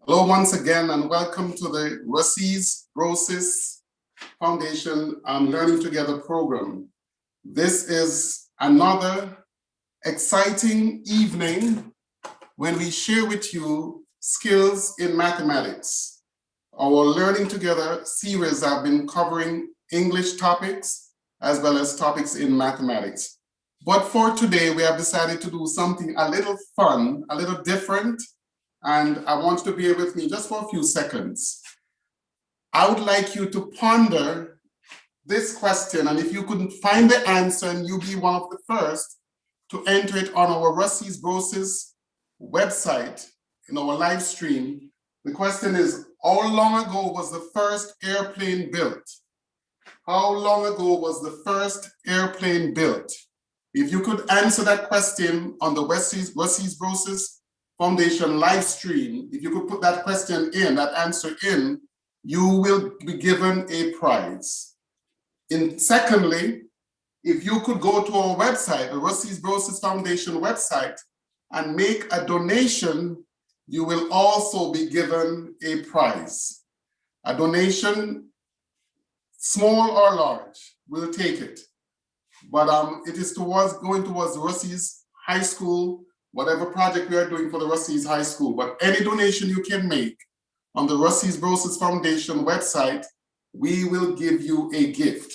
Hello once again and welcome to the Brosis Foundation Learning Together program. This is another exciting evening when we share with you skills in mathematics. Our Learning Together series have been covering English topics as well as topics in mathematics. But for today, we have decided to do something a little fun, a little different, and I want you to bear with me just for a few seconds. I would like you to ponder this question, and if you couldn't find the answer and you be one of the first to enter it on our Brosis website in our live stream. The question is, how long ago was the first airplane built? How long ago was the first airplane built? If you could answer that question on the Brosis Foundation live stream, if you could put that question in, that answer in, you will be given a prize. Secondly, if you could go to our website, the Brosis Foundation website, and make a donation, you will also be given a prize. A donation, small or large, we'll take it. But it is going towards the Brosis High School, whatever project we are doing for the Brosis High School. But any donation you can make on the Brosis Foundation website, we will give you a gift.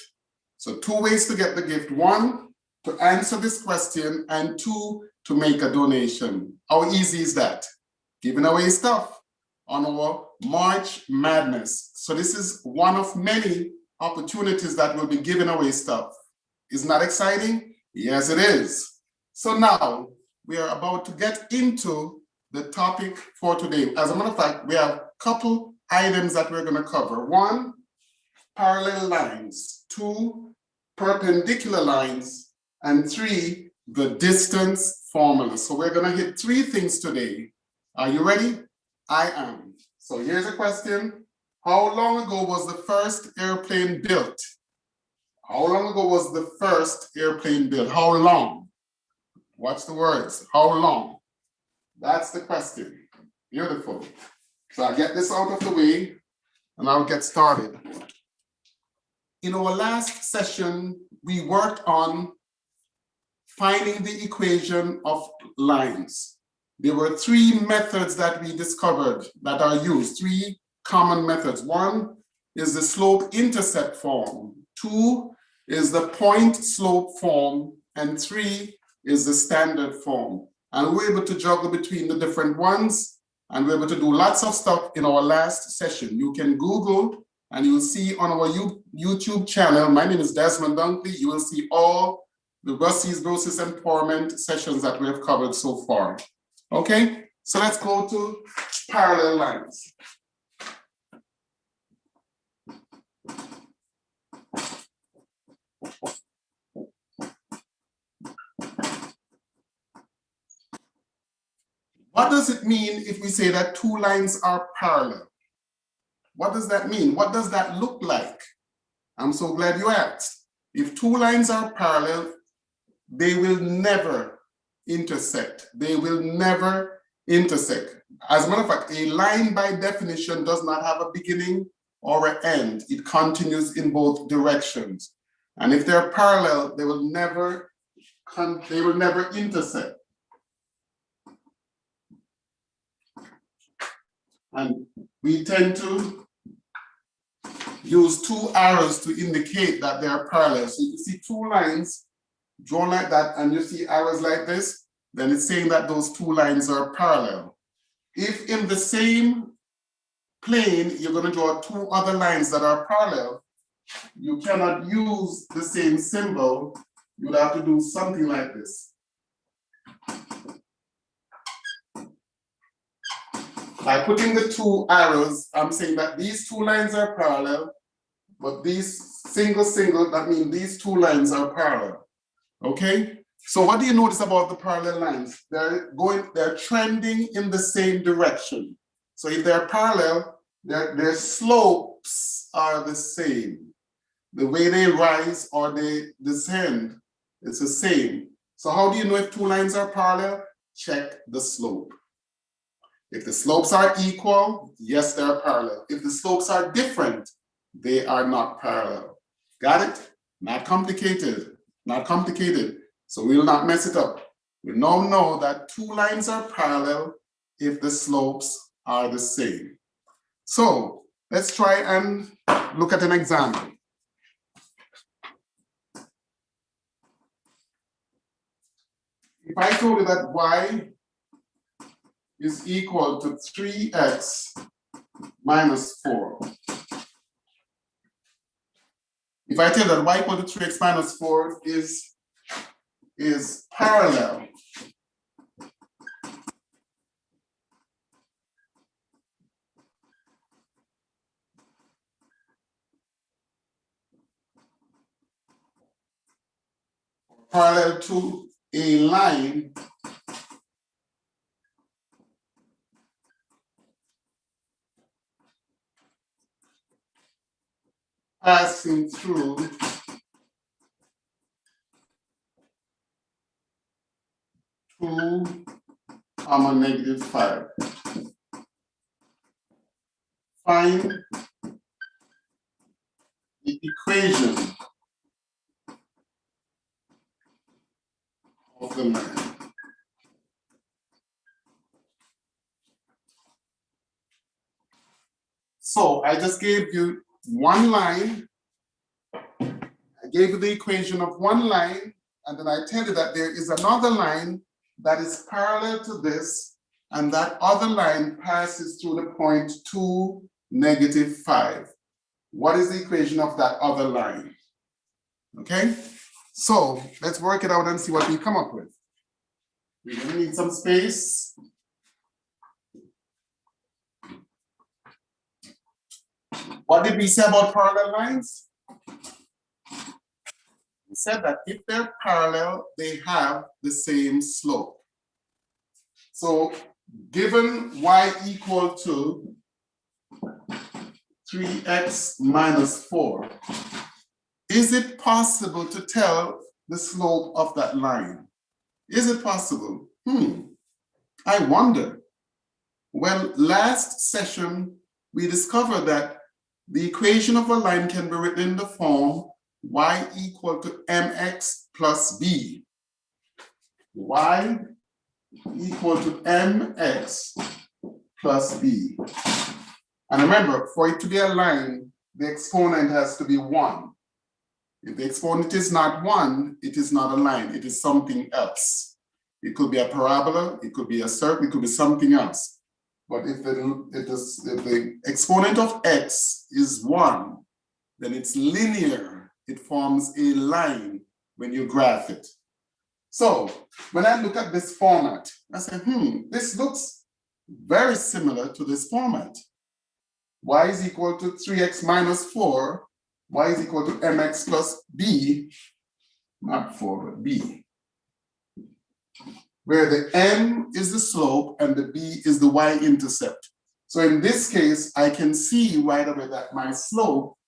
So 2 ways to get the gift. 1, to answer this question, and 2, to make a donation. How easy is that? Giving away stuff on our March Madness. So this is one of many opportunities that will be giving away stuff. Isn't that exciting? Yes, it is. So now we are about to get into the topic for today. As a matter of fact, we have a couple items that we're going to cover. 1, parallel lines. 2, perpendicular lines. And 3, the distance formula. So we're going to hit 3 things today. Are you ready? I am. So here's a question. How long ago was the first airplane built? How long ago was the first airplane built? How long? Watch the words. How long? That's the question. Beautiful. So I'll get this out of the way and I'll get started. In our last session, we worked on finding the equation of lines. There were 3 methods that we discovered that are used, 3 common methods. 1 is the slope-intercept form. 2 is the point-slope form. And 3 is the standard form. And we're able to juggle between the different ones, and we're able to do lots of stuff in our last session. You can Google, and you'll see on our YouTube channel, my name is Desmond Dunkley, you will see all the Brosis Empowerment sessions that we have covered so far. Okay, so let's go to parallel lines. What does it mean if we say that 2 lines are parallel? What does that mean? What does that look like? I'm so glad you asked. If 2 lines are parallel, they will never intersect. They will never intersect. As a matter of fact, a line by definition does not have a beginning or an end. It continues in both directions. And if they're parallel, they will never intersect. And we tend to use 2 arrows to indicate that they are parallel. So if you see 2 lines drawn like that and you see arrows like this, then it's saying that those 2 lines are parallel. If in the same plane, you're going to draw 2 other lines that are parallel, you cannot use the same symbol. You would have to do something like this. By putting the 2 arrows, I'm saying that these 2 lines are parallel, but these single, that means these 2 lines are parallel. Okay? So what do you notice about the parallel lines? They're trending in the same direction. So if they're parallel, their slopes are the same. The way they rise or they descend, it's the same. So how do you know if 2 lines are parallel? Check the slope. If the slopes are equal, yes, they're parallel. If the slopes are different, they are not parallel. Got it? Not complicated, not complicated. So we will not mess it up. We now know that two lines are parallel if the slopes are the same. So let's try and look at an example. If I told you that y is equal to 3x minus 4. If I tell that y equal to 3x minus 4 is parallel to a line passing through 2, -5. Find the equation of the line. So I just gave you one line. I gave you the equation of one line, and then I tell you that there is another line that is parallel to this, and that other line passes through the point 2, -5. What is the equation of that other line? Okay, so let's work it out and see what we come up with. We're going to need some space. What did we say about parallel lines? We said that if they're parallel, they have the same slope. So given y equal to 3x minus 4, is it possible to tell the slope of that line? Is it possible? I wonder. Well, last session, we discovered that the equation of a line can be written in the form y equal to mx plus b. Y equal to mx plus b. And remember, for it to be a line, the exponent has to be 1. If the exponent is not 1, it is not a line, it is something else. It could be a parabola, it could be a circle, it could be something else. But if the exponent of x is 1, then it's linear. It forms a line when you graph it. So when I look at this format, I say, this looks very similar to this format. Y is equal to 3x minus 4. Y is equal to mx plus b, not 4, but b. Where the m is the slope and the b is the y-intercept. So in this case, I can see right away that my slope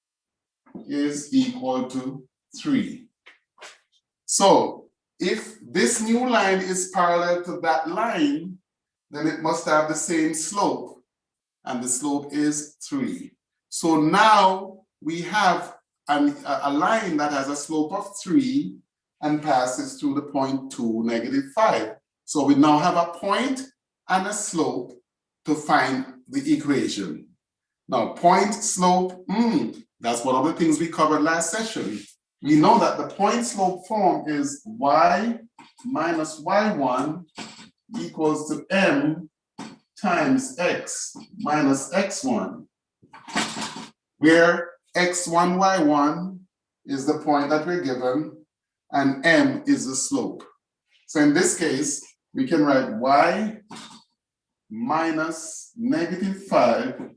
is equal to 3. So if this new line is parallel to that line, then it must have the same slope, and the slope is 3. So now we have a line that has a slope of 3 and passes through the point 2, -5. So we now have a point and a slope to find the equation. Now, point slope, that's one of the things we covered last session. We know that the point slope form is y minus y1 equals to m times x minus x1, where x1, y1 is the point that we're given, and m is the slope. So in this case, we can write y minus -5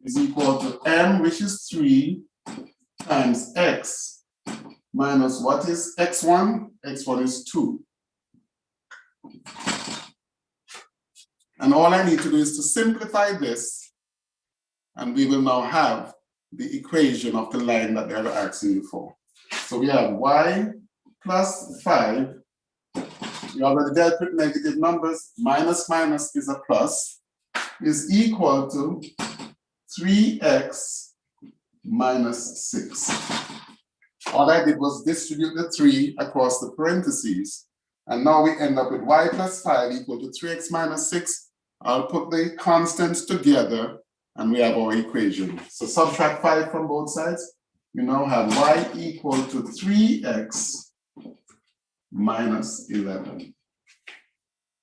is equal to m, which is 3, times x minus what is x1? x1 is 2. And all I need to do is to simplify this, and we will now have the equation of the line that they are asking you for. So we have y plus 5 We already dealt with negative numbers. Minus minus is a plus, is equal to 3x minus 6. All I did was distribute the 3 across the parentheses. And now we end up with y plus 5 equal to 3x minus 6. I'll put the constants together and we have our equation. So subtract 5 from both sides. We now have y equal to 3x minus 11.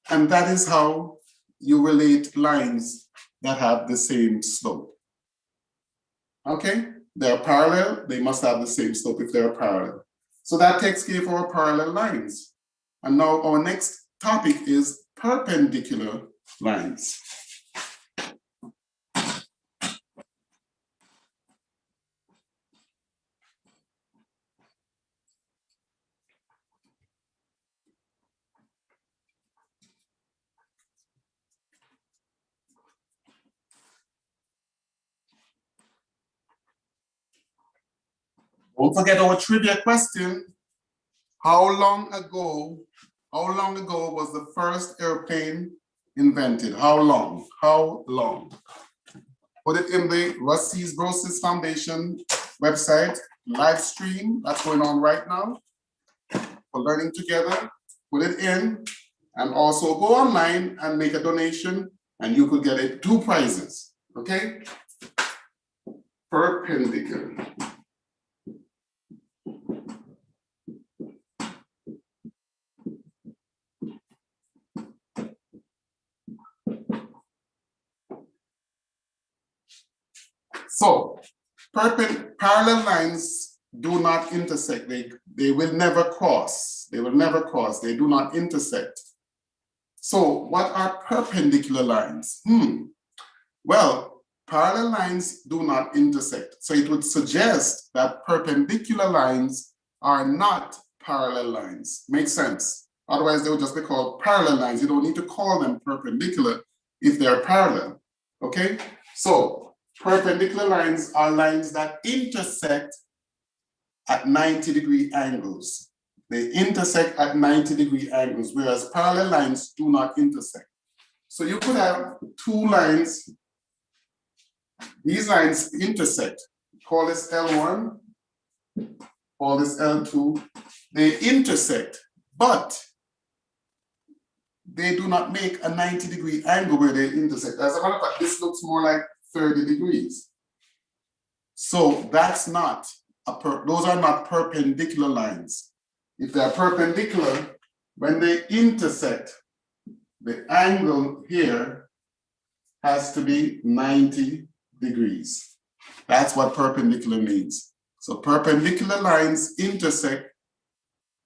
And that is how you relate lines that have the same slope. Okay? They're parallel, they must have the same slope if they're parallel. So that takes care of our parallel lines. And now our next topic is perpendicular lines. Don't forget our trivia question. How long ago was the first airplane invented? How long? How long? Put it in the Brosis Foundation website, live stream, that's going on right now. For learning together, put it in, and also go online and make a donation, and you could get 2 prizes, okay? Perpendicular. So, parallel lines do not intersect. They will never cross. They will never cross. They do not intersect. So, what are perpendicular lines? Well, parallel lines do not intersect. So, it would suggest that perpendicular lines are not parallel lines. Makes sense? Otherwise, they would just be called parallel lines. You don't need to call them perpendicular if they're parallel. Okay? So, perpendicular lines are lines that intersect at 90-degree angles. They intersect at 90-degree angles, whereas parallel lines do not intersect. So you could have 2 lines. These lines intersect. Call this L1, call this L2. They intersect, but they do not make a 90-degree angle where they intersect. As a matter of fact, this looks more like 30 degrees. So that's not those are not perpendicular lines. If they're perpendicular, when they intersect, the angle here has to be 90 degrees. That's what perpendicular means. So perpendicular lines intersect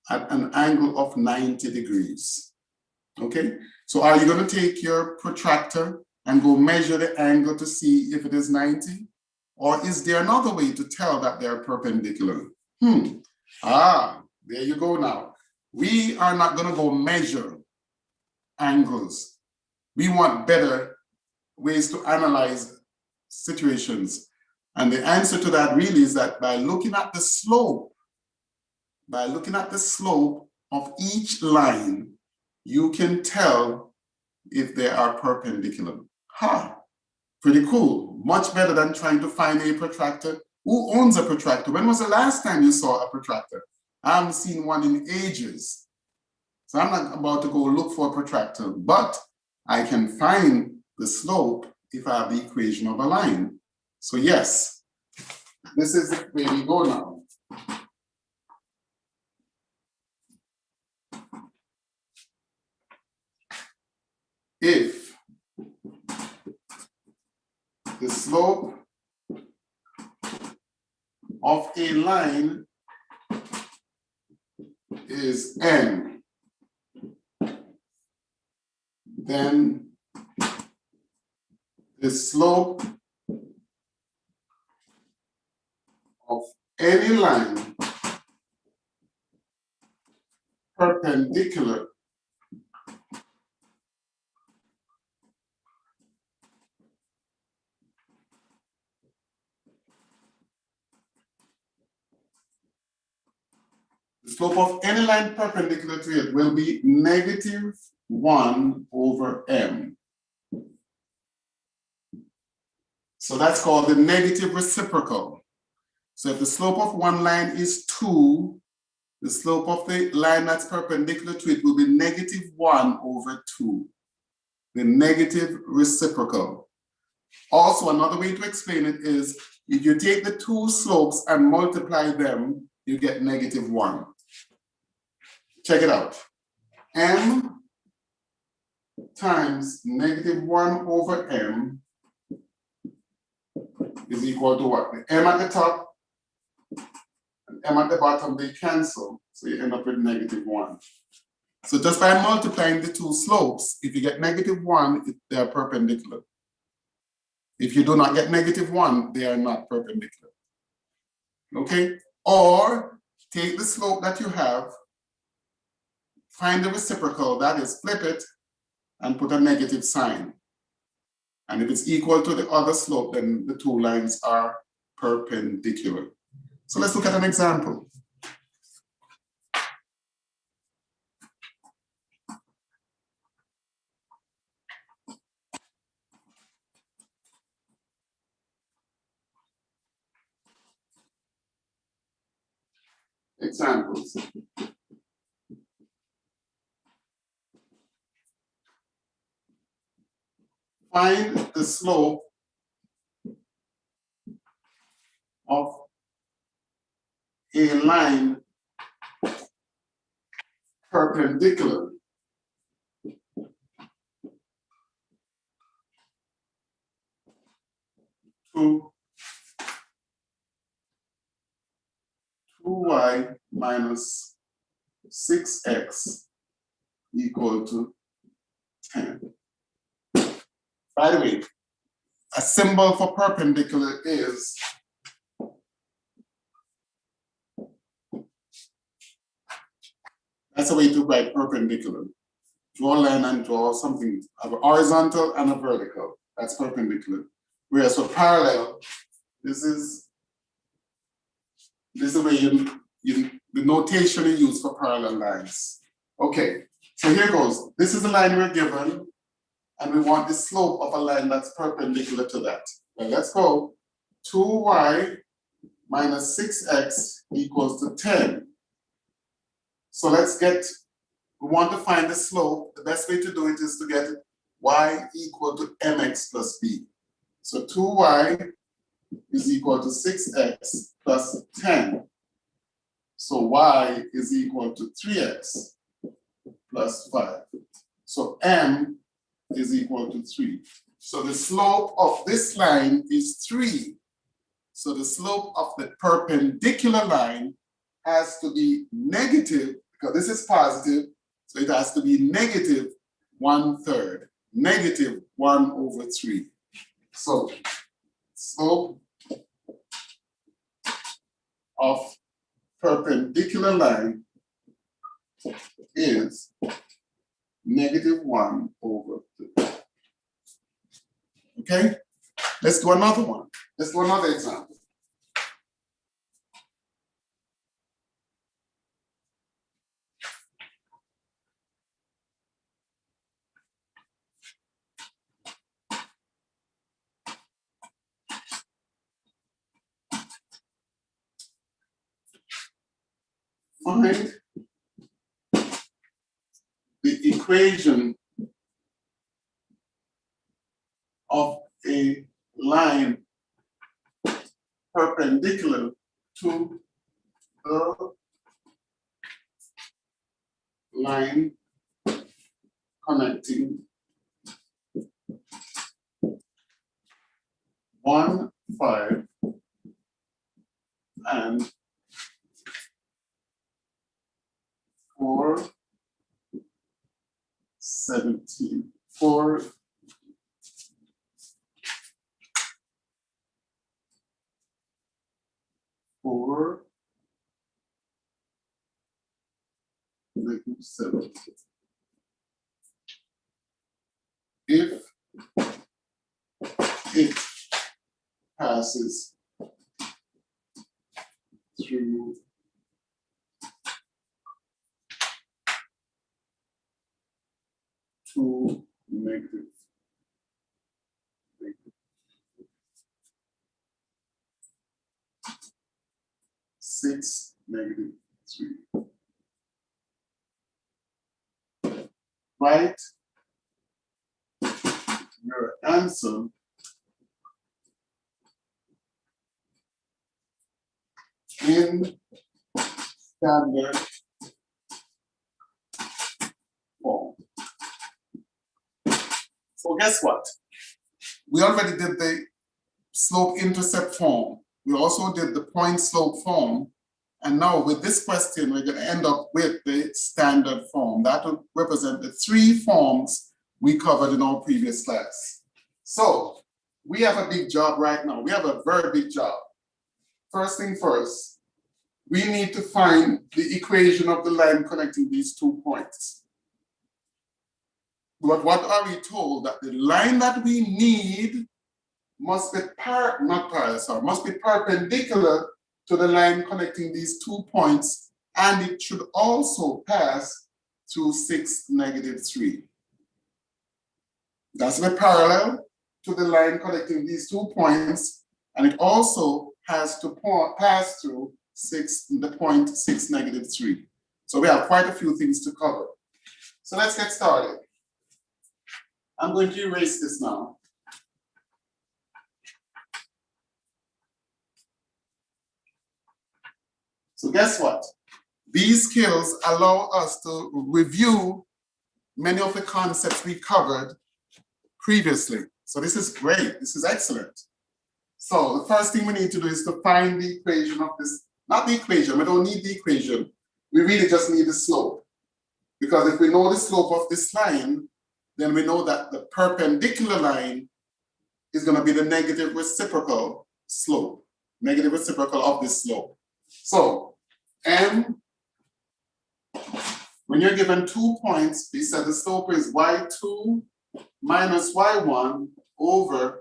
at an angle of 90 degrees. Okay? So are you going to take your protractor and go measure the angle to see if it is 90? Or is there another way to tell that they're perpendicular? There you go now. We are not going to go measure angles. We want better ways to analyze situations. And the answer to that really is that by looking at the slope of each line, you can tell if they are perpendicular. Pretty cool. Much better than trying to find a protractor. Who owns a protractor? When was the last time you saw a protractor? I haven't seen one in ages. So I'm not about to go look for a protractor, but I can find the slope if I have the equation of a line. So yes, this is where we go now. If the slope of a line is n, then the slope of any line perpendicular The slope of any line perpendicular to it will be negative 1 over m. So that's called the negative reciprocal. So if the slope of one line is 2, the slope of the line that's perpendicular to it will be negative 1 over 2. The negative reciprocal. Also, another way to explain it is if you take the two slopes and multiply them, you get negative 1. Check it out. M times negative 1 over m is equal to what? The m at the top and m at the bottom, they cancel. So you end up with negative 1. So just by multiplying the two slopes, if you get negative 1, they are perpendicular. If you do not get negative 1, they are not perpendicular. Okay? Or take the slope that you have, find the reciprocal, that is, flip it, and put a negative sign. And if it's equal to the other slope, then the two lines are perpendicular. So let's look at an example. Examples. Find the slope of a line perpendicular to 2y minus 6x equal to 10. By the way, a symbol for perpendicular is that's a way to write perpendicular. Draw a line and draw something, a horizontal and a vertical. That's perpendicular. Whereas for parallel, this is the way the notation you use for parallel lines. Okay, so here goes. This is the line we're given, and we want the slope of a line that's perpendicular to that. Well, let's go. 2y minus 6x equals to 10. So we want to find the slope. The best way to do it is to get y equal to mx plus b. So 2y is equal to 6x plus 10. So y is equal to 3x plus 5. So m is equal to 3. So the slope of this line is 3. So the slope of the perpendicular line has to be negative, because this is positive, so it has to be negative 1/3, negative 1 over 3. So slope of perpendicular line is negative 1 over 3. Okay? Let's do another one. Let's do another example. Find the equation of a line perpendicular to the line connecting 1, 5 and 4, 17. 4, 4, 17. If it passes through 2 negative 6 negative 3. Write your answer in standard form. So guess what? We already did the slope-intercept form. We also did the point-slope form. And now with this question, we're going to end up with the standard form. That will represent the 3 forms we covered in our previous class. So we have a big job right now. We have a very big job. First thing first, we need to find the equation of the line connecting these 2 points. But what are we told? That the line that we need must be must be perpendicular to the line connecting these 2 points, and it should also pass through 6 negative 3. That's the parallel to the line connecting these 2 points, and it also has to pass through the point 6 negative 3. So we have quite a few things to cover. So let's get started. I'm going to erase this now. So guess what? These skills allow us to review many of the concepts we covered previously. So this is great. This is excellent. So the first thing we need to do is to find the equation of this. Not the equation. We don't need the equation. We really just need the slope. Because if we know the slope of this line, then we know that the perpendicular line is going to be the negative reciprocal slope. Negative reciprocal of this slope. So M, when you're given 2 points, we said the slope is y2 minus y1 over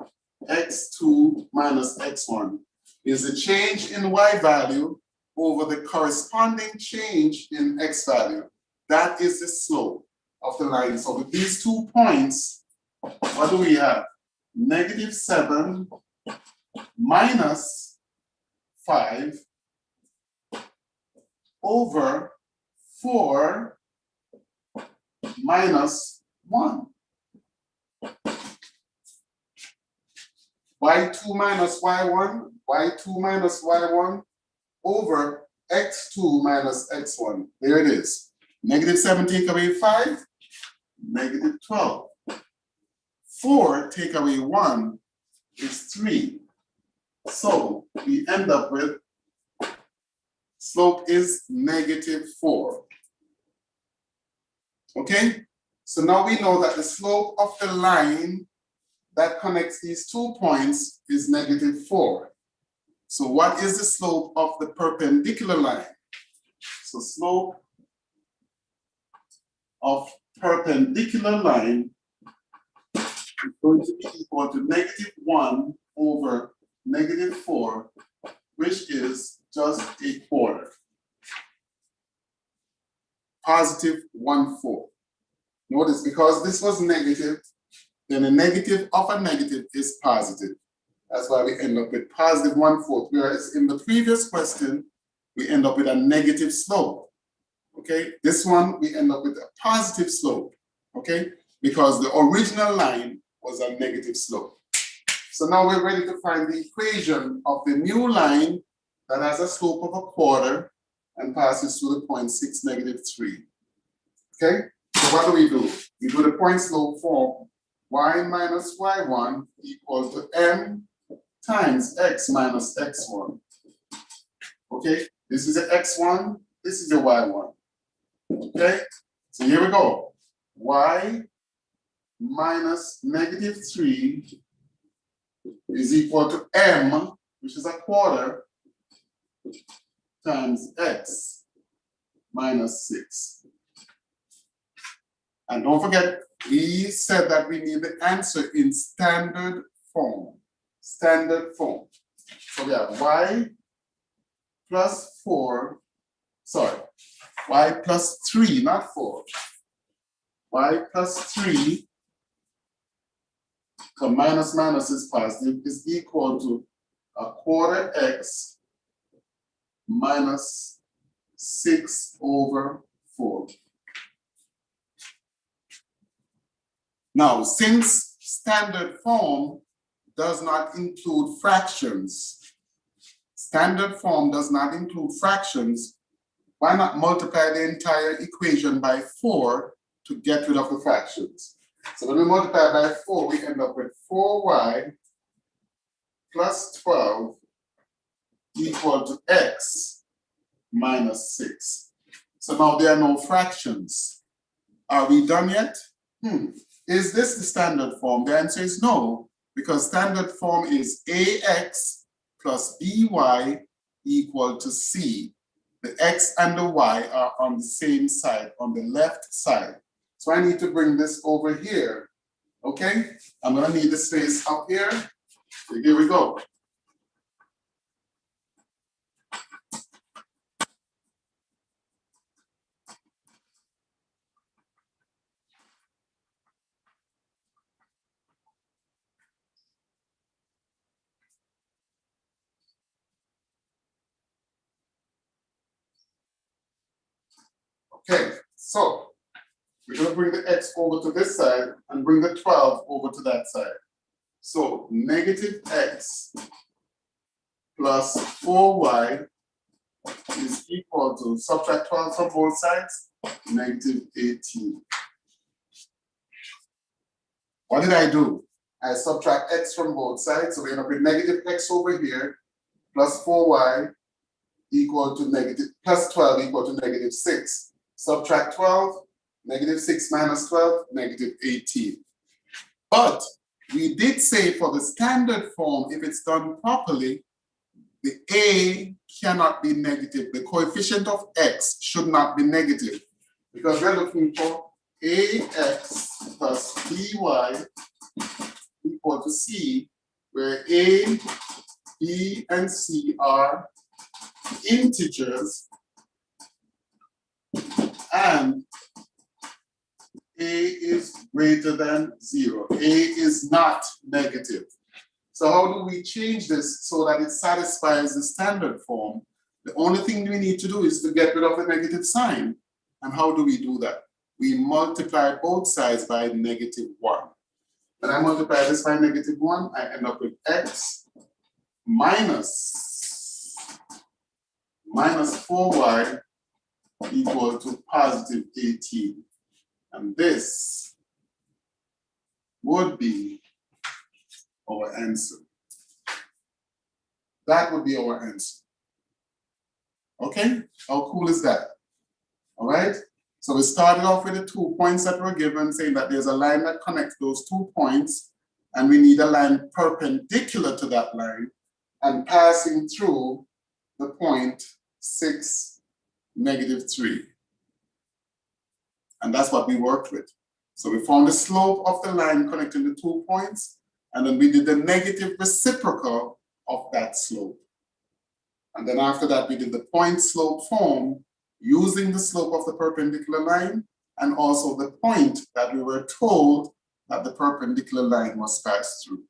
x2 minus x1. Is the change in y value over the corresponding change in x value. That is the slope of the line. So with these 2 points, what do we have? Negative 7 minus 5 over 4 minus 1. y2 minus y1, y2 minus y1 over x2 minus x1. There it is. Negative 7 take away 5, negative 12. 4 take away 1 is 3. So we end up with slope is negative 4. Okay? So now we know that the slope of the line that connects these 2 points is negative 4. So what is the slope of the perpendicular line? So slope of perpendicular line is going to be equal to negative 1 over negative 4, which is just a quarter. Positive 1/4. Notice, because this was negative, then a negative of a negative is positive. That's why we end up with positive 1/4. Whereas in the previous question, we end up with a negative slope. Okay, this one we end up with a positive slope. Okay, because the original line was a negative slope. So now we're ready to find the equation of the new line that has a slope of a quarter and passes through the point 6 negative 3. Okay, so what do? We do the point slope form. Y minus y1 equals to m times x minus x1. Okay, this is the x1, this is the y1. Okay, so here we go. Y minus negative 3 is equal to m, which is a quarter, times x minus 6. And don't forget, we said that we need the answer in standard form. Standard form. So we have y plus 4, sorry, y plus 3, not 4, y plus 3, because minus minus is positive, is equal to a quarter x minus 6 over 4. Now, since standard form does not include fractions, standard form does not include fractions, why not multiply the entire equation by 4 to get rid of the fractions? So when we multiply by 4, we end up with 4y plus 12 equal to x minus 6. So now there are no fractions. Are we done yet? Is this the standard form? The answer is no, because standard form is ax plus by equal to c. The x and the y are on the same side, on the left side. So I need to bring this over here, okay? I'm gonna need the space up here. So here we go. Okay, so we're going to bring the x over to this side and bring the 12 over to that side. So negative x plus 4y is equal to, subtract 12 from both sides, negative 18. What did I do? I subtract x from both sides, so we end up with negative x over here plus 4y equal to negative, plus 12 equal to negative 6. Subtract 12, negative 6 minus 12, negative 18. But we did say for the standard form, if it's done properly, the a cannot be negative. The coefficient of x should not be negative, because we're looking for ax plus by equal to c, where a, b, and c are integers, and a is greater than 0. A is not negative. So how do we change this so that it satisfies the standard form? The only thing we need to do is to get rid of the negative sign. And how do we do that? We multiply both sides by negative 1. When I multiply this by negative 1, I end up with x minus 4y equal to positive 18. And this would be our answer. That would be our answer. Okay? How cool is that? All right? So we started off with the 2 points that were given, saying that there's a line that connects those 2 points, and we need a line perpendicular to that line and passing through the point 6, negative 3. And that's what we worked with. So we found the slope of the line connecting the 2 points, and then we did the negative reciprocal of that slope. And then after that, we did the point slope form using the slope of the perpendicular line and also the point that we were told that the perpendicular line must pass through.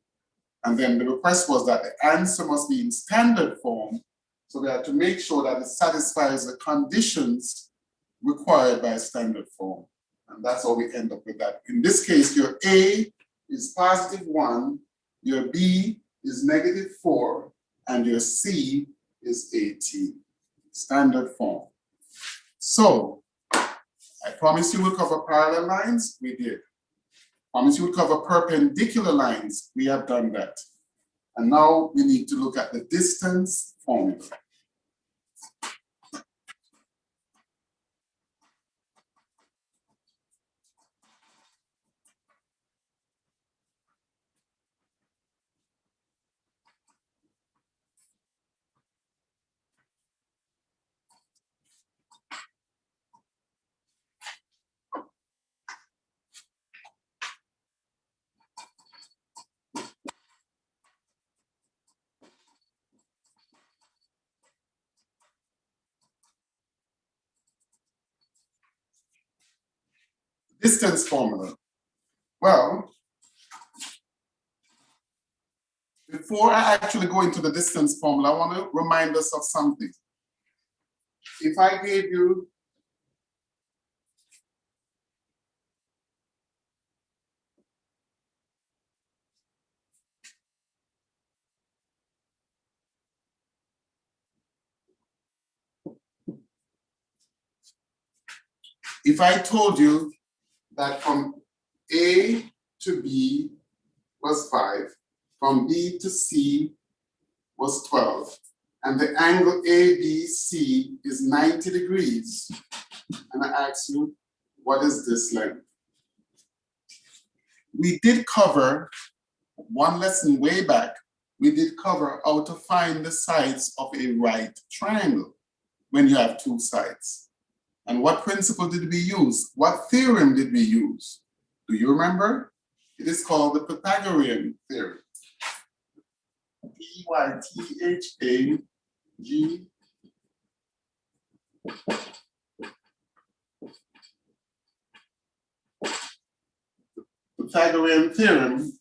And then the request was that the answer must be in standard form, so we had to make sure that it satisfies the conditions required by standard form. And that's how we end up with that. In this case, your A is positive 1, your B is negative 4, and your C is 18. Standard form. So, I promised you we'll cover parallel lines. We did. Promised you we'll cover perpendicular lines. We have done that. And now we need to look at the distance formula. Distance formula. Well, before I actually go into the distance formula, I want to remind us of something. If I gave you if I told you that from A to B was 5, from B to C was 12, and the angle ABC is 90 degrees, and I ask you, what is this length? We did cover one lesson way back. We did cover how to find the sides of a right triangle when you have two sides. And what principle did we use? What theorem did we use? Do you remember? It is called the Pythagorean Theorem. Pythag. Pythagorean Theorem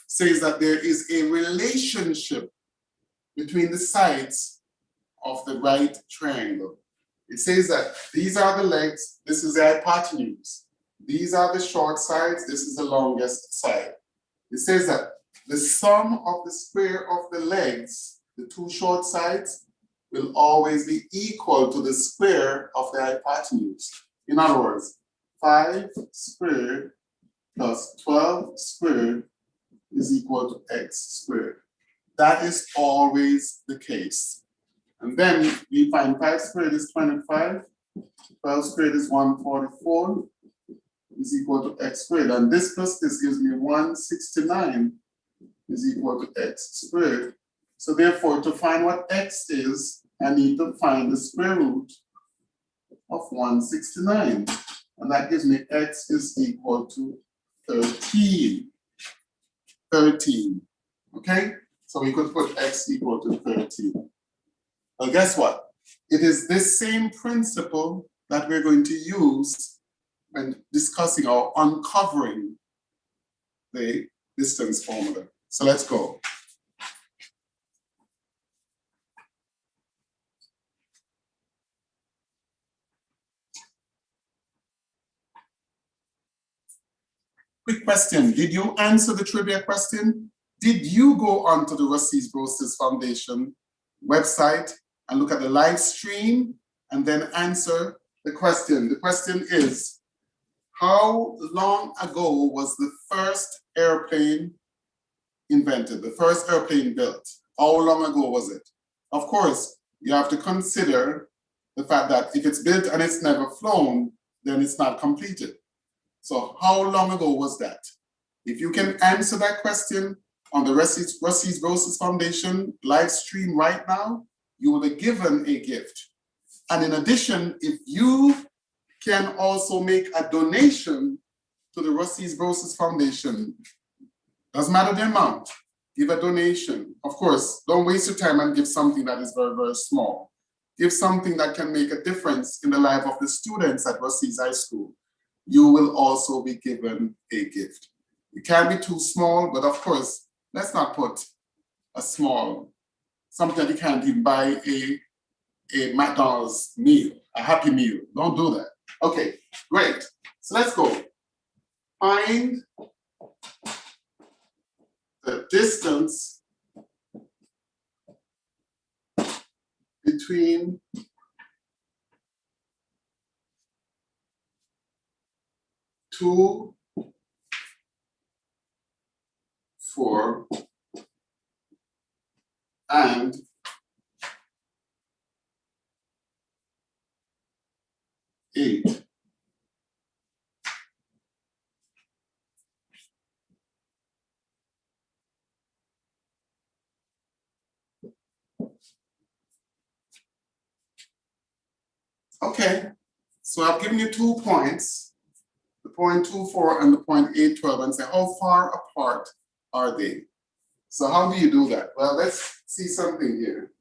says that there is a relationship between the sides of the right triangle. It says that these are the legs, this is the hypotenuse. These are the short sides, this is the longest side. It says that the sum of the square of the legs, the two short sides, will always be equal to the square of the hypotenuse. In other words, 5 squared plus 12 squared is equal to x squared. That is always the case. And then we find 5 squared is 25, 12 squared is 144, is equal to x squared. And this plus this gives me 169 is equal to x squared. So therefore, to find what x is, I need to find the square root of 169. And that gives me x is equal to 13. 13. Okay? So we could put x equal to 13. Well, guess what? It is this same principle that we're going to use when discussing or uncovering the distance formula. So let's go. Quick question. Did you answer the trivia question? Did you go onto the Brosis Foundation website and look at the live stream and then answer the question? The question is, how long ago was the first airplane invented, the first airplane built? How long ago was it? Of course, you have to consider the fact that if it's built and it's never flown, then it's not completed. So how long ago was that? If you can answer that question on the Brosis Foundation live stream right now, you will be given a gift. And in addition, if you can also make a donation to the Brosis Foundation, doesn't matter the amount, give a donation. Of course, don't waste your time and give something that is very, very small. Give something that can make a difference in the life of the students at Brosis High School. You will also be given a gift. It can't be too small, but of course, let's not put a small, something that you can't even buy a McDonald's meal, a Happy Meal. Don't do that. Okay, great. So let's go. Find the distance between two, 4, and 8. Okay, so I've given you 2 points, the point 24 and the point 812, and say how far apart are they? So how do you do that? Well, let's see something here.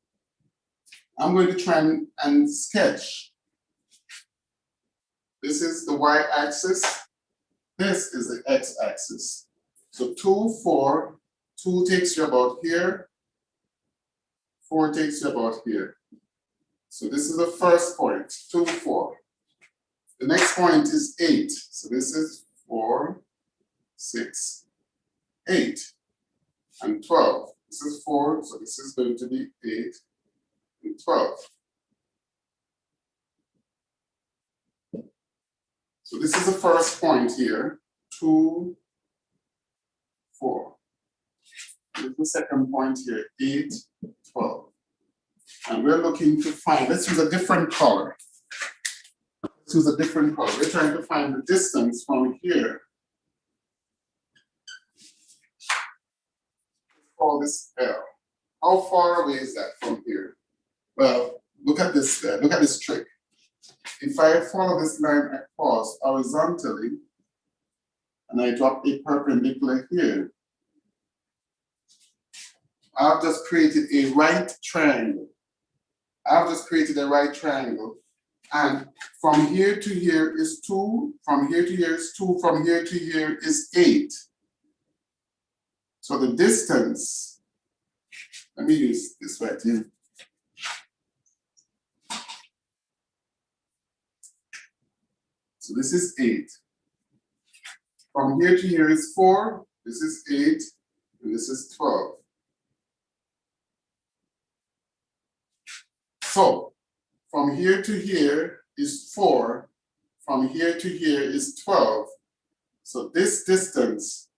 I'm going to try and sketch. This is the y-axis, This is the x-axis. So 2, 4, 2 takes you about here, 4 takes you about here. So this is the first point, 2, 4. The next point is 8. So this is 4, 6, 8, and 12. This is 4, so this is going to be 8 and 12. So this is the first point here, 2, 4. This is the second point here, 8, 12. And we're looking to find, let's use a different color. Let's use a different color. We're trying to find the distance from here. Let's call this L. How far away is that from here? Well, look at this, look at this trick. If I follow this line across horizontally, and I drop a perpendicular here, I've just created a right triangle. I've just created a right triangle. And from here to here is 2, from here to here is 2, from here to here is 8. So the distance, let me use this right here. So this is 8. From here to here is 4, this is 8, and this is 12. So from here to here is 4, from here to here is 12. So this distance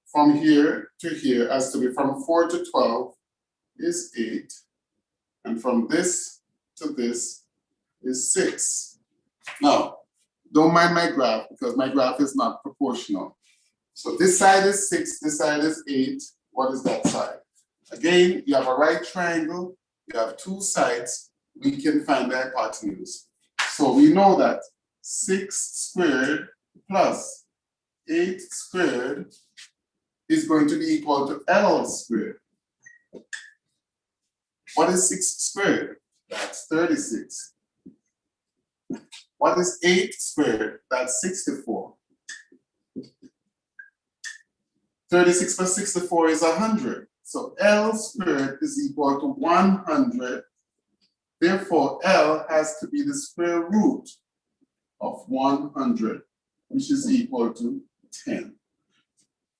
from here to here has to be from 4 to 12 is 8, and from this to this is 6. Now, don't mind my graph because my graph is not proportional. So this side is 6, this side is 8. What is that side? Again, you have a right triangle, you have two sides, we can find the hypotenuse. So we know that 6 squared plus 8 squared is going to be equal to L squared. What is 6 squared? That's 36. What is 8 squared? That's 64. 36 plus 64 is 100. So L squared is equal to 100. Therefore, L has to be the square root of 100, which is equal to 10.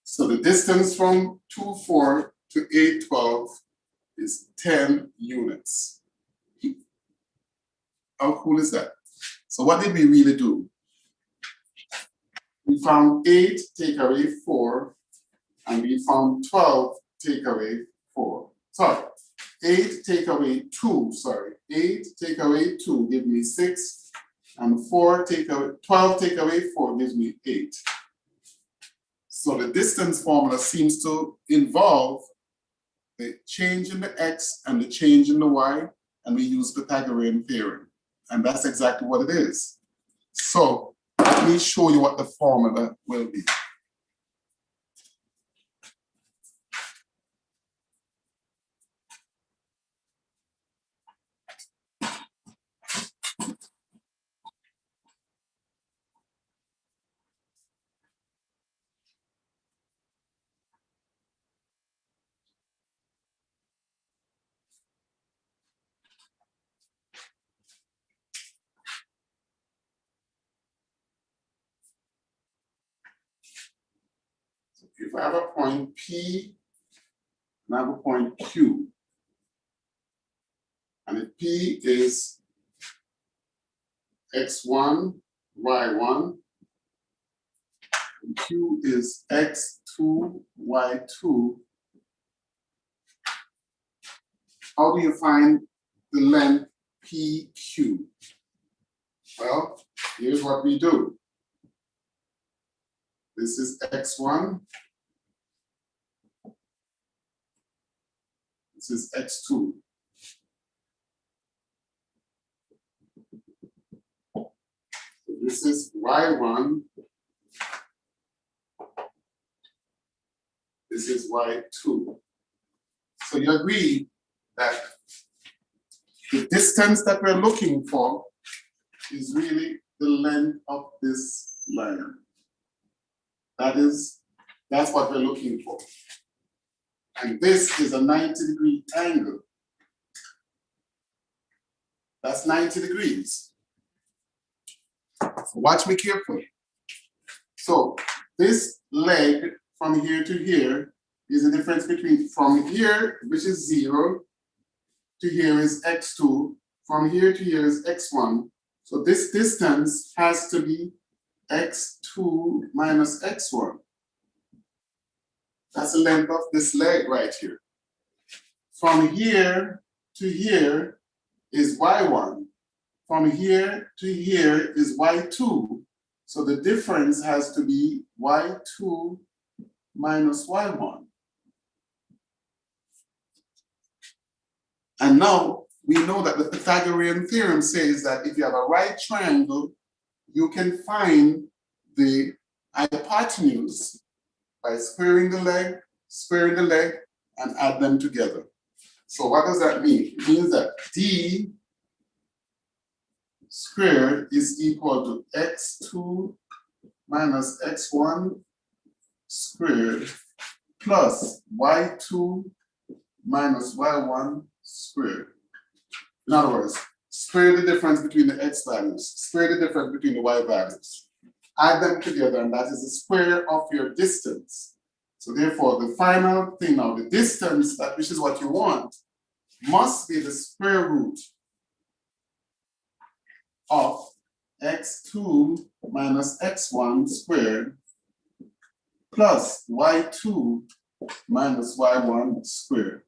So the distance from 2, 4 to 8, 12 is 10 units. How cool is that? So what did we really do? We found 8 take away 4, and we found 12 take away 4. Sorry, 8 take away 2, sorry. 8 take away 2 gives me 6, and 12 take away 4 gives me 8. So the distance formula seems to involve the change in the x and the change in the y, and we use Pythagorean Theorem. And that's exactly what it is. So let me show you what the formula will be. If I have a point P and I have a point Q, and if P is x1, y1, and Q is x2, y2, how do you find the length PQ? Well, here's what we do. This is x1. This is x2. So this is y1. This is y2. So you agree that the distance that we're looking for is really the length of this line. That's what we're looking for. And this is a 90-degree angle. That's 90 degrees. So watch me carefully. So this leg from here to here is the difference between from here, which is 0, to here is x2. From here to here is x1. So this distance has to be x2 minus x1. That's the length of this leg right here. From here to here is y1. From here to here is y2. So the difference has to be y2 minus y1. And now we know that the Pythagorean theorem says that if you have a right triangle, you can find the hypotenuse by squaring the leg, and add them together. So what does that mean? It means that d squared is equal to x2 minus x1 squared plus y2 minus y1 squared. In other words, square the difference between the x values, square the difference between the y values. Add them together, and that is the square of your distance. So therefore, the final thing now, the distance, which is what you want, must be the square root of x2 minus x1 squared plus y2 minus y1 squared.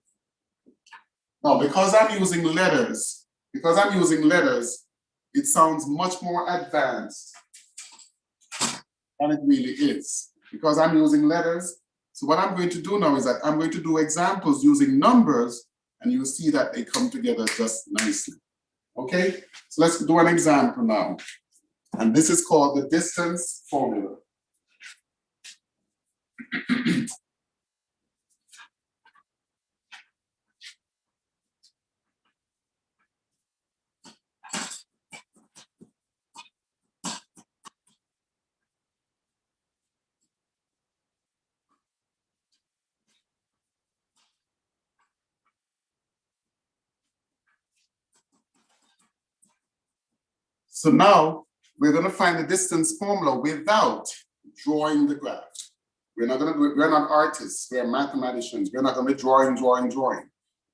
Now, because I'm using letters, it sounds much more advanced than it really is. Because I'm using letters, so what I'm going to do now is that I'm going to do examples using numbers, and you'll see that they come together just nicely. Okay, so let's do an example now. And this is called the distance formula. So now we're going to find the distance formula without drawing the graph. We're not going to do it. We're not artists. We're mathematicians. We're not going to be drawing.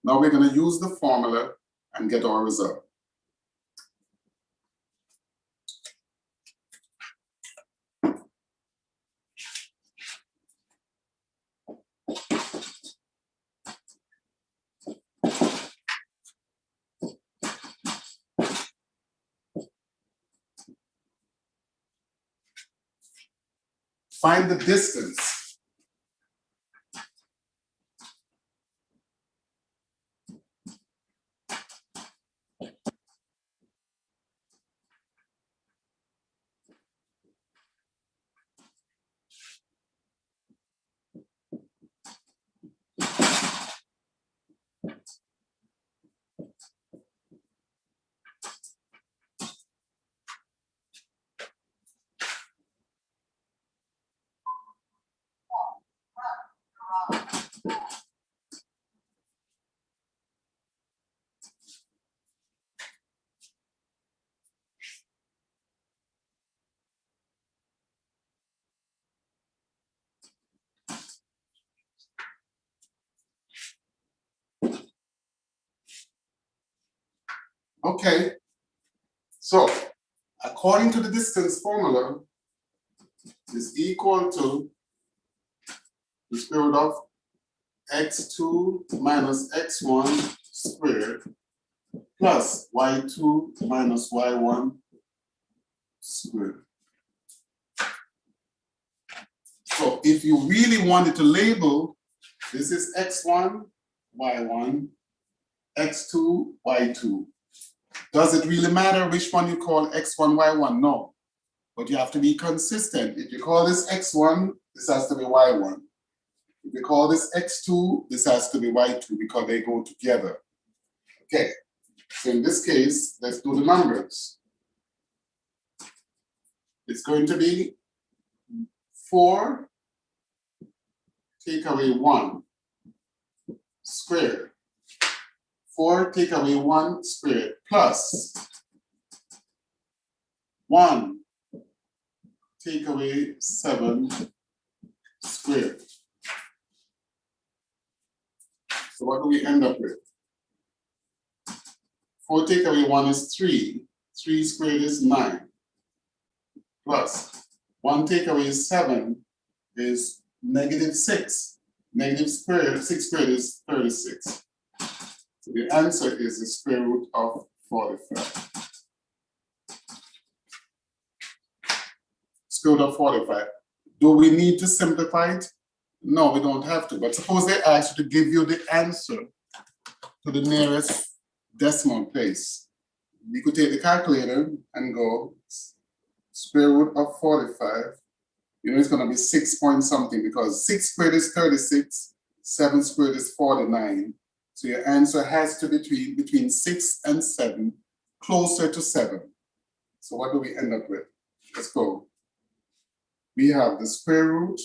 Now we're going to use the formula and get our result. Find the distance. Okay, so according to the distance formula, is equal to the square root of x2 minus x1 squared plus y2 minus y1 squared. So if you really wanted to label, this is x1, y1, x2, y2. Does it really matter which one you call x1, y1? No. But you have to be consistent. If you call this x1, this has to be y1. If you call this x2, this has to be y2 because they go together. Okay, so in this case, let's do the numbers. It's going to be 4 take away 1 squared. 4 take away 1 squared plus 1 take away 7 squared. So what do we end up with? 4 take away 1 is 3. 3 squared is 9. Plus 1 take away 7 is -6. -6 squared is 36. So the answer is the square root of 45. Square root of 45. Do we need to simplify it? No, we don't have to. But suppose they ask you to give you the answer to the nearest decimal place. You could take the calculator and go square root of 45. You know it's going to be 6 point something because 6 squared is 36, 7 squared is 49. So your answer has to be between 6 and 7, closer to 7. So what do we end up with? Let's go. We have the square root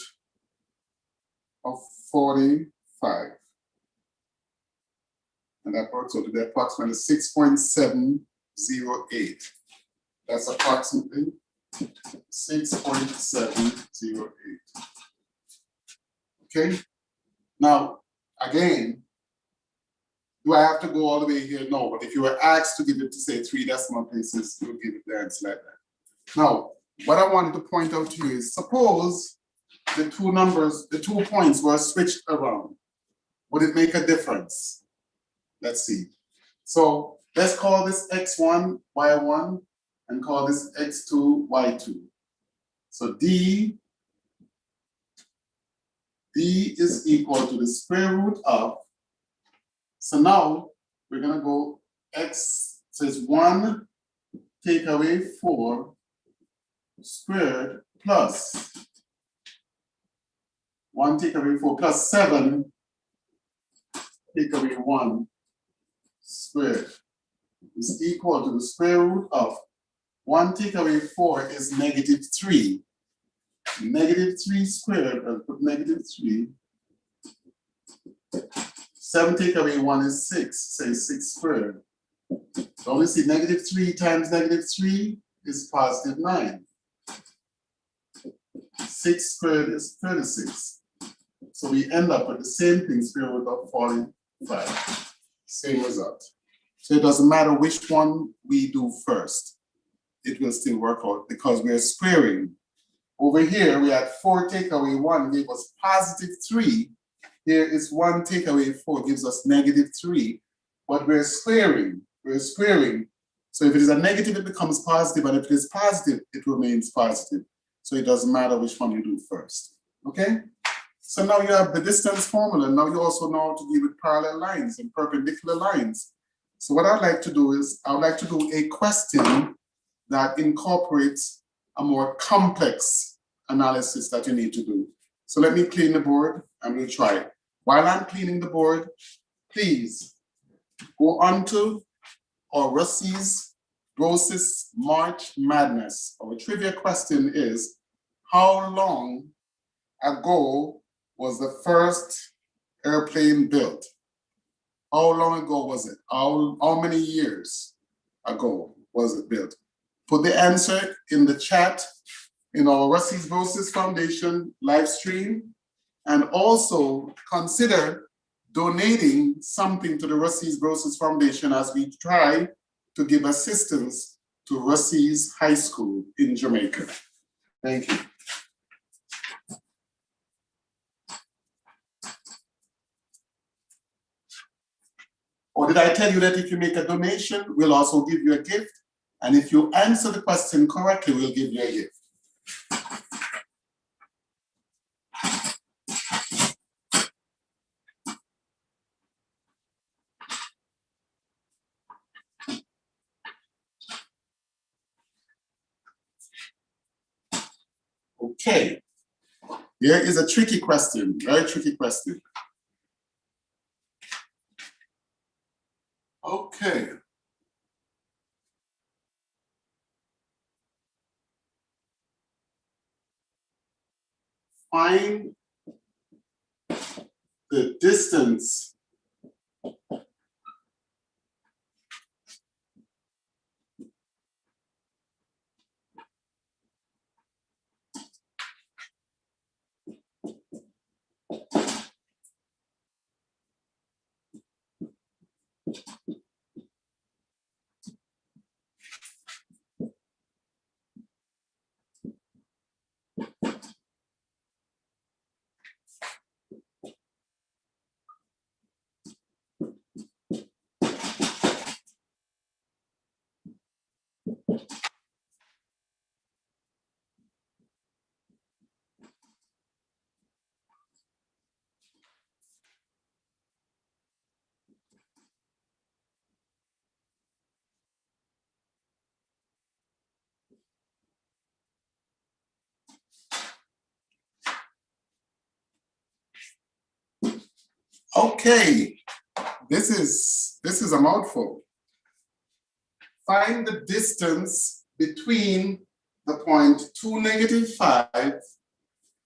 of 45. And that works out to be approximately 6.708. That's approximately 6.708. Okay? Now, again, do I have to go all the way here? No, but if you were asked to give it to say 3 decimal places, you'll give it the answer like that. Now, what I wanted to point out to you is suppose the two numbers, the 2 points were switched around. Would it make a difference? Let's see. So let's call this x1, y1, and call this x2, y2. So D is equal to the square root of, so now we're going to go x, so it's 1 take away 4 squared plus 1 take away 4 plus 7 take away 1 squared is equal to the square root of 1 take away 4 is -3. -3 squared, I'll put -3. 7 take away 1 is 6, say 6 squared. So we see -3 times -3 is +9. 6 squared is 36. So we end up with the same thing, square root of 45. Same result. So it doesn't matter which one we do first. It will still work out because we're squaring. Over here, we had 4 take away 1 gave us +3. Here is 1 take away 4 gives us -3. But we're squaring. We're squaring. So if it is a negative, it becomes positive. And if it is positive, it remains positive. So it doesn't matter which one you do first. Okay? So now you have the distance formula. Now you also know how to deal with parallel lines and perpendicular lines. So what I'd like to do is, I'd like to do a question that incorporates a more complex analysis that you need to do. So let me clean the board and we'll try it. While I'm cleaning the board, please go on to our Brosis March Madness. Our trivia question is, how long ago was the first airplane built? How long ago was it? How many years ago was it built? Put the answer in the chat in our Brosis Foundation live stream, and also consider donating something to the Brosis Foundation as we try to give assistance to Brosis High School in Jamaica. Thank you. Or did I tell you that if you make a donation, we'll also give you a gift? And if you answer the question correctly, we'll give you a gift. Okay. Here is a tricky question, very tricky question. Okay. find the distance Okay, this is a mouthful. Find the distance between the point 2, -5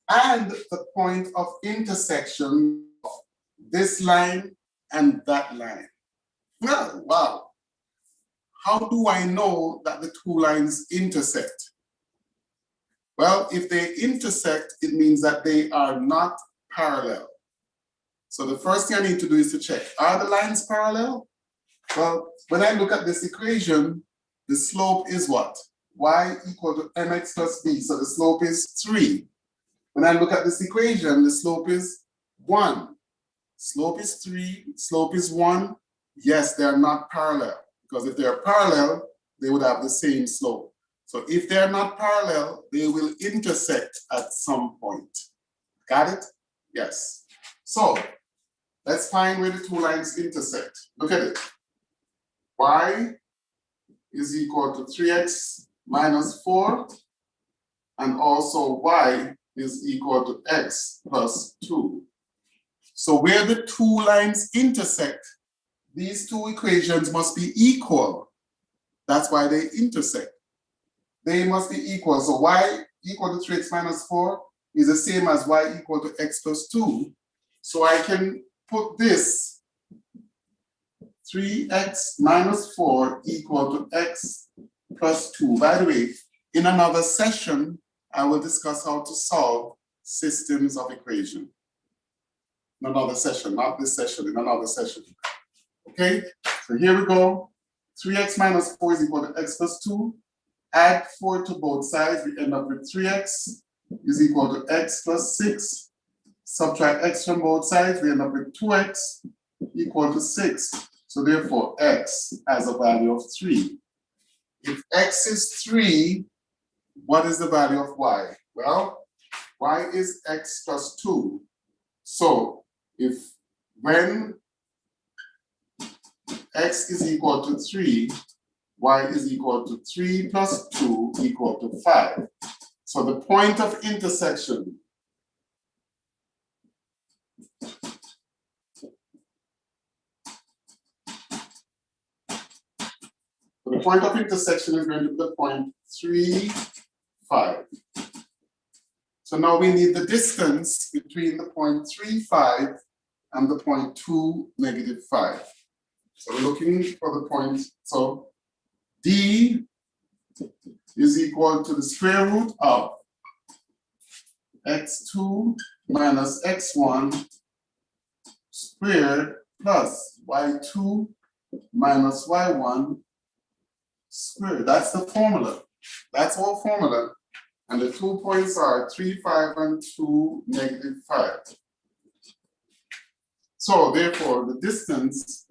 and the point of intersection of this line and that line. Well, wow. How do I know that the two lines intersect? Well, if they intersect, it means that they are not parallel. So the first thing I need to do is to check, are the lines parallel? Well, when I look at this equation, the slope is what? Y equal to mx plus b, so the slope is 3. When I look at this equation, the slope is 1. Slope is 3, slope is 1. Yes, they are not parallel, because if they are parallel, they would have the same slope. So if they are not parallel, they will intersect at some point. Got it? Yes. So let's find where the two lines intersect. Look at it. Y is equal to 3x minus 4, and also y is equal to x plus 2. So where the two lines intersect, these two equations must be equal. That's why they intersect. They must be equal. So y equal to 3x minus 4 is the same as y equal to x plus 2. So I can put this 3x minus 4 equal to x plus 2. By the way, in another session, I will discuss how to solve systems of equation. In another session, not this session, in another session. Okay, so here we go. 3x minus 4 is equal to x plus 2. Add 4 to both sides, we end up with 3x is equal to x plus 6. Subtract x from both sides, we end up with 2x equal to 6. So therefore, x has a value of 3. If x is 3, what is the value of y? Well, y is x plus 2. So if when x is equal to 3, y is equal to 3 plus 2 equal to 5. So the point of intersection is going to be the point 3, 5. So now we need the distance between the point 3, 5 and the point 2, -5. So we're looking for the point. So d is equal to the square root of x2 minus x1 squared plus y2 minus y1 squared. That's the formula. That's our formula. And the 2 points are 3, 5, and 2, -5. So therefore, the distance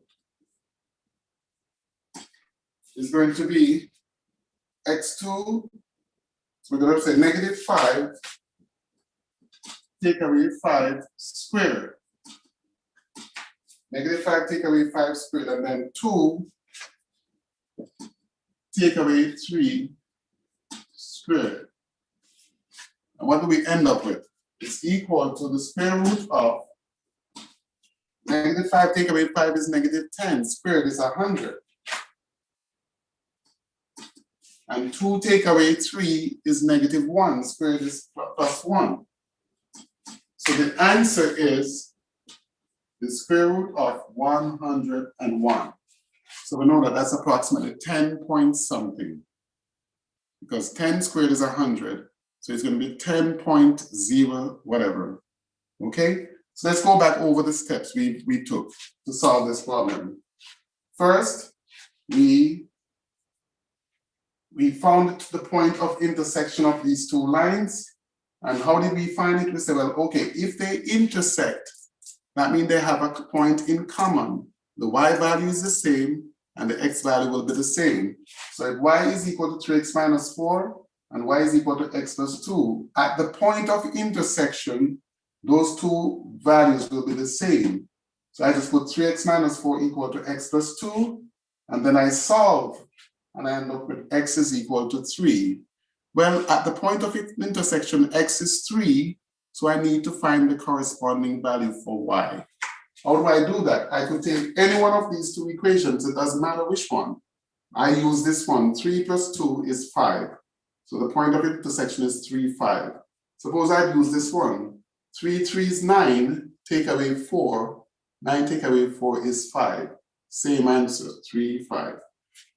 is going to be x2, so we're going to say -5, take away 5 squared. -5 take away 5 squared, and then 2 take away 3 squared. And what do we end up with? It's equal to the square root of -5 take away 5 is -10, squared is 100. And 2 take away 3 is -1, squared is plus 1. So the answer is the square root of 101. So we know that that's approximately 10 point something, because 10 squared is 100. So it's going to be 10.0 whatever. Okay? So let's go back over the steps we took to solve this problem. First, we found the point of intersection of these two lines. And how did we find it? We said, well, okay, if they intersect, that means they have a point in common. The y value is the same, and the x value will be the same. So if y is equal to 3x minus 4, and y is equal to x plus 2, at the point of intersection, those two values will be the same. So I just put 3x minus 4 equal to x plus 2, and then I solve, and I end up with x is equal to 3. Well, at the point of intersection, x is 3, so I need to find the corresponding value for y. How do I do that? I could take any one of these two equations, it doesn't matter which one. I use this one, 3 plus 2 is 5. So the point of intersection is 3, 5. Suppose I use this one, 3 is 9, take away 4, 9 take away 4 is 5. Same answer, 3, 5.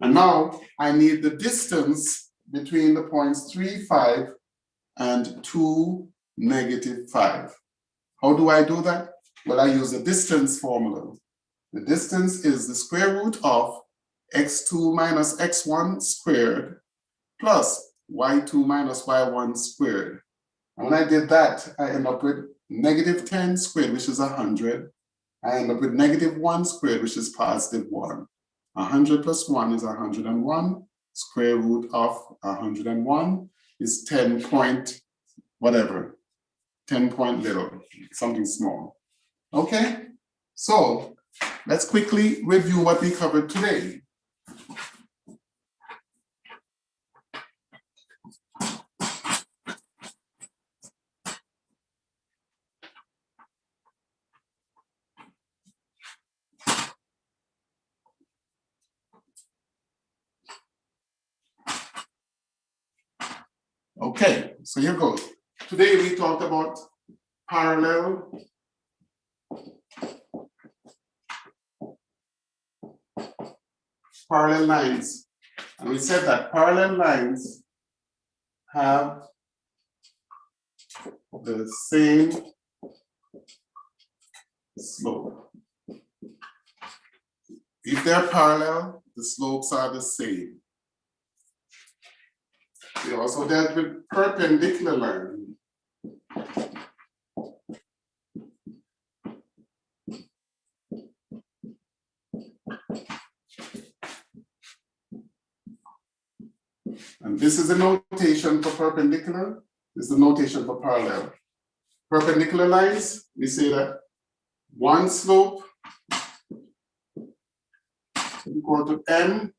And now I need the distance between the points 3, 5 and 2, negative 5. How do I do that? Well, I use the distance formula. The distance is the square root of x2 minus x1 squared plus y2 minus y1 squared. And when I did that, I end up with negative 10 squared, which is 100. I end up with negative 1 squared, which is positive 1. 100 plus 1 is 101. Square root of 101 is 10 point whatever. 10 point little, something small. Okay? So let's quickly review what we covered today. Okay, so here goes. Today we talked about parallel lines. And we said that parallel lines have the same slope. If they're parallel, the slopes are the same. We also dealt with perpendicular lines. And this is the notation for perpendicular, this is the notation for parallel. Perpendicular lines, we say that one slope equal to m,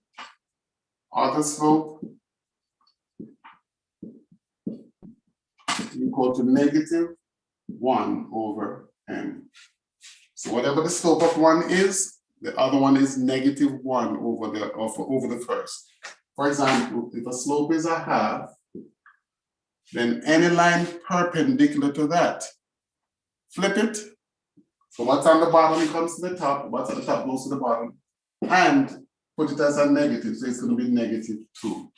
other slope equal to negative 1 over m. So whatever the slope of one is, the other one is negative 1 over the first. For example, if a slope is a half, then any line perpendicular to that, flip it. So what's on the bottom comes to the top, what's at the top goes to the bottom, and put it as a negative, so it's going to be negative 2.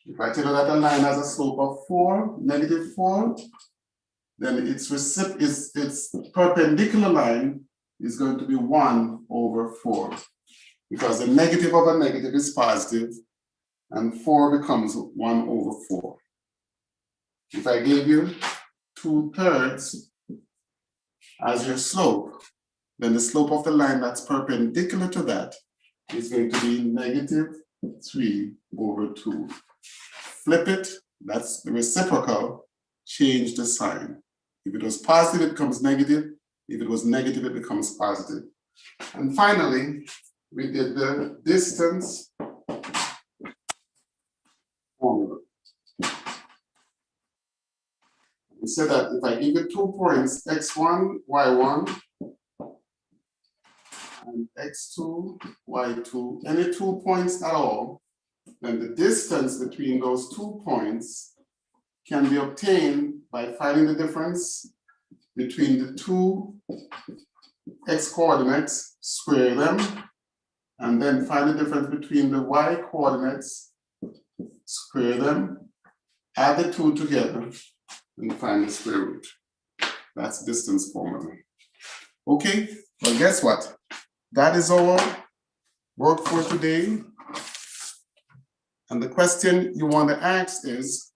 If I tell you that a line has a slope of 4, negative 4, then its perpendicular line is going to be 1 over 4. Because the negative of a negative is positive, and 4 becomes 1 over 4. If I gave you 2/3 as your slope, then the slope of the line that's perpendicular to that is going to be negative 3 over 2. Flip it, that's the reciprocal, change the sign. If it was positive, it becomes negative. If it was negative, it becomes positive. And finally, we did the distance formula. We said that if I give you 2 points, x1, y1, and x2, y2, any 2 points at all, then the distance between those 2 points can be obtained by finding the difference between the two x coordinates, square them, and then find the difference between the y coordinates, square them, add the two together, and find the square root. That's distance formula. Okay, well, guess what? That is our work for today. And the question you want to ask is,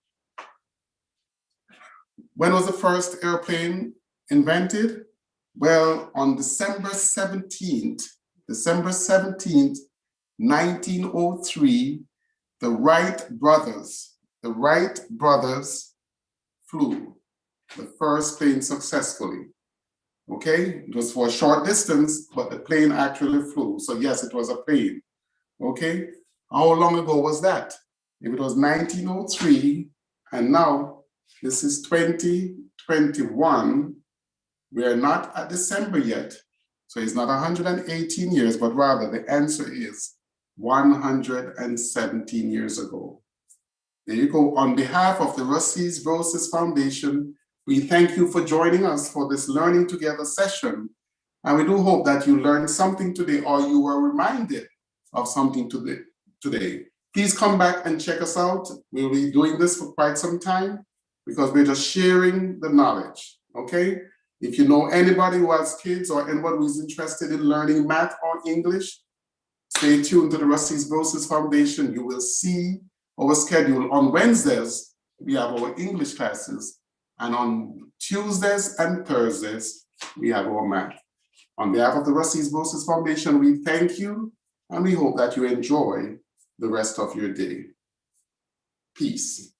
when was the first airplane invented? Well, on December 17th, 1903, the Wright brothers flew the first plane successfully. Okay, it was for a short distance, but the plane actually flew. So yes, it was a plane. Okay, how long ago was that? If it was 1903, and now this is 2021, we are not at December yet. So it's not 118 years, but rather the answer is 117 years ago. There you go. On behalf of the Brosis Foundation, we thank you for joining us for this Learning Together session. And we do hope that you learned something today, or you were reminded of something today. Please come back and check us out. We'll be doing this for quite some time because we're just sharing the knowledge, okay? If you know anybody who has kids or anyone who's interested in learning math or English, stay tuned to the Brosis Foundation. You will see our schedule. On Wednesdays, we have our English classes, and on Tuesdays and Thursdays, we have our math. On behalf of the Brosis Foundation, we thank you, and we hope that you enjoy the rest of your day. Peace.